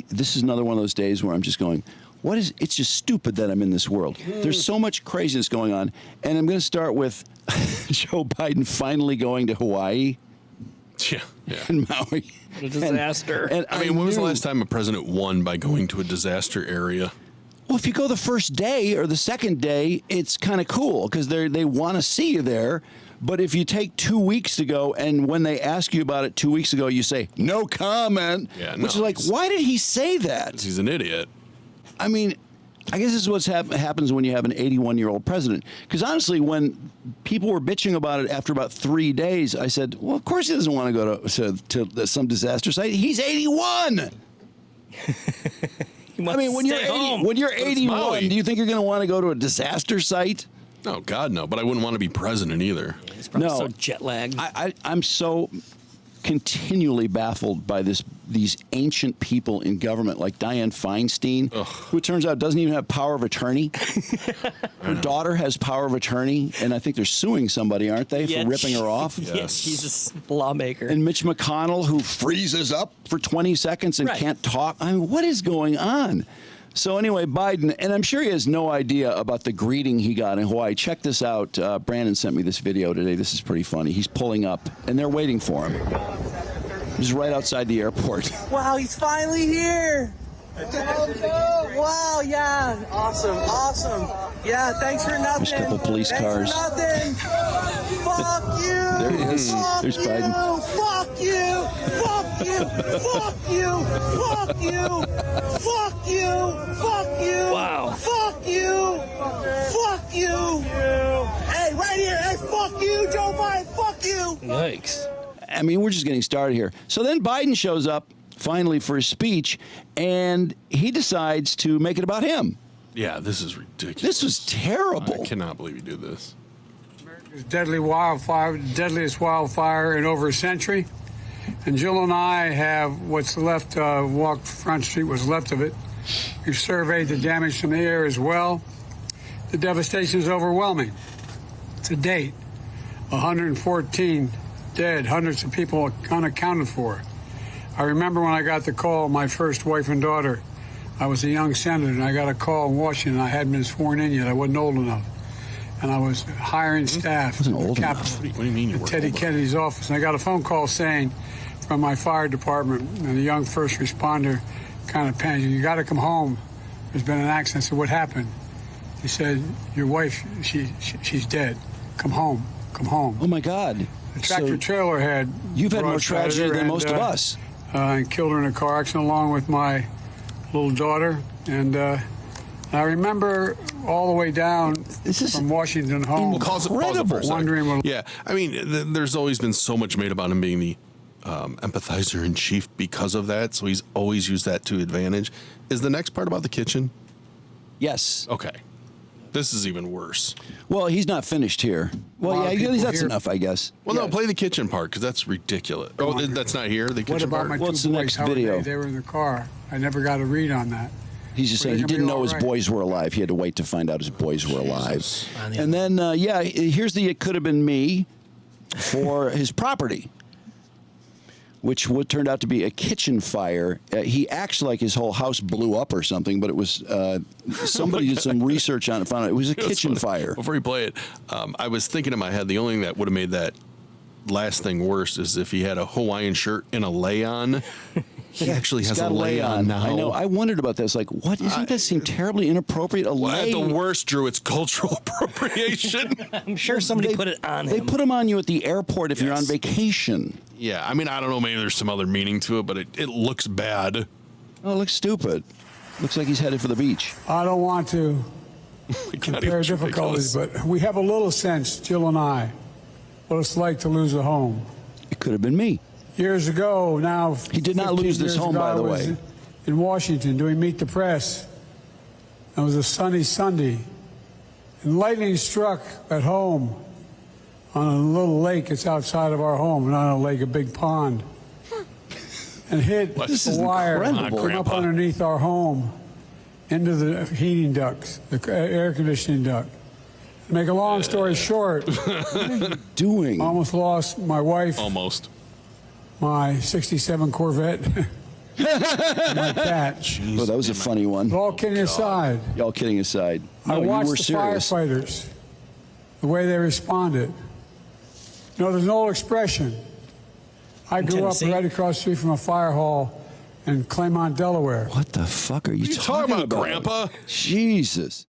this is another one of those days where I'm just going, it's just stupid that I'm in this world. There's so much craziness going on. And I'm going to start with Joe Biden finally going to Hawaii. Yeah. And Maui. What a disaster. And I mean, when was the last time a president won by going to a disaster area? Well, if you go the first day or the second day, it's kind of cool because they want to see you there. But if you take 2 weeks to go, and when they ask you about it 2 weeks ago, you say, no comment, which is like, why did he say that? He's an idiot. I mean, I guess this is what happens when you have an 81-year-old president. Because honestly, when people were bitching about it after about 3 days, I said, well, of course he doesn't want to go to some disaster site. He's 81. I mean, when you're 81, do you think you're going to want to go to a disaster site? No, God, no. But I wouldn't want to be president either. He's probably so jet lagged. I'm so continually baffled by these ancient people in government like Dianne Feinstein, who it turns out doesn't even have power of attorney. Her daughter has power of attorney, and I think they're suing somebody, aren't they, for ripping her off? Yes, she's a lawmaker. And Mitch McConnell, who freezes up for 20 seconds and can't talk. I mean, what is going on? So anyway, Biden, and I'm sure he has no idea about the greeting he got in Hawaii. Check this out. Brandon sent me this video today. This is pretty funny. He's pulling up, and they're waiting for him. He's right outside the airport. Wow, he's finally here. Wow, yeah. Awesome. Yeah, thanks for nothing. There's a couple police cars. Nothing. Fuck you. There he is. There's Biden. Fuck you. Fuck you. Fuck you. Fuck you. Fuck you. Fuck you. Wow. Fuck you. Fuck you. Hey, right here. Hey, fuck you, Joe Biden. Fuck you. Yikes. I mean, we're just getting started here. So then Biden shows up finally for his speech, and he decides to make it about him. Yeah, this is ridiculous. This was terrible. I cannot believe you do this. America's deadliest wildfire in over a century. And Jill and I have what's left, walked Front Street, what's left of it. We've surveyed the damage from the air as well. The devastation is overwhelming. To date, 114 dead, hundreds of people unaccounted for. I remember when I got the call, my first wife and daughter, I was a young senator, and I got a call in Washington. I hadn't been sworn in yet. I wasn't old enough. And I was hiring staff Wasn't old enough. What do you mean you were Teddy old enough? Kennedy's office. And I got a phone call saying from my fire department, and a young first responder kind of panicked, you got to come home. There's been an accident. I said, what happened? He said, your wife, she's dead. Come home. Come home. Oh, my God. The tractor trailer had... You've had more tragedy than most of us. And killed her in a car accident along with my little daughter. And I remember all the way down from Washington home. Incredible. Wondering Yeah, I mean, there's always been so much made about him being the empathizer in chief because of that, so he's always used that to advantage. Is the next part about the kitchen? Yes. Okay. This is even worse. Well, he's not finished here. Well, yeah, that's enough, I guess. Well, no, play the kitchen part because that's ridiculous. Oh, that's not here. The kitchen What about part. my Well, two it's the boys? next How were video. They were in the car. I never got a read on that. He's just Were saying they he gonna be didn't know all his right? boys were alive. He had to wait to find out his boys were alive. And then, here's the it could have been me for his property, which turned out to be a kitchen fire. He acts like his whole house blew up or something, but it was somebody did some research on it, found out it was a kitchen fire. Before you play it, I was thinking in my head, the only thing that would have made that last thing worse is if he had a Hawaiian shirt and a lay-on. He actually has a lay-on now. I know. I wondered about this. Like, what? Doesn't that seem terribly inappropriate? At the worst, Drew, it's cultural appropriation. I'm sure somebody put it on him. They put them on you at the airport if you're on vacation. Yeah, I mean, I don't know. Maybe there's some other meaning to it, but it looks bad. Oh, it looks stupid. Looks like he's headed for the beach. I don't want to compare difficulties, but we have a little sense, Jill and I, what it's like to lose a home. It could have been me. Years ago, now... He did not 15 lose this years home, ago, by the I was way. in Washington doing Meet the Press. It was a sunny Sunday. And lightning struck at home on a little lake that's outside of our home, not a lake, a big pond. And hit This is a wire incredible. came up underneath our home into the heating ducts, the air conditioning duct. To make a long story short, Doing. almost lost my wife, Almost. my 67 Corvette, my cat. Oh, that was a funny one. All kidding aside, Y'all kidding aside. I No, you watched were the serious. firefighters, the way they responded. You know, there's an old expression. I grew up Tennessee? right across the street from a fire hall in Claymont, Delaware. What the fuck are you What are you talking about, Grandpa? Jesus.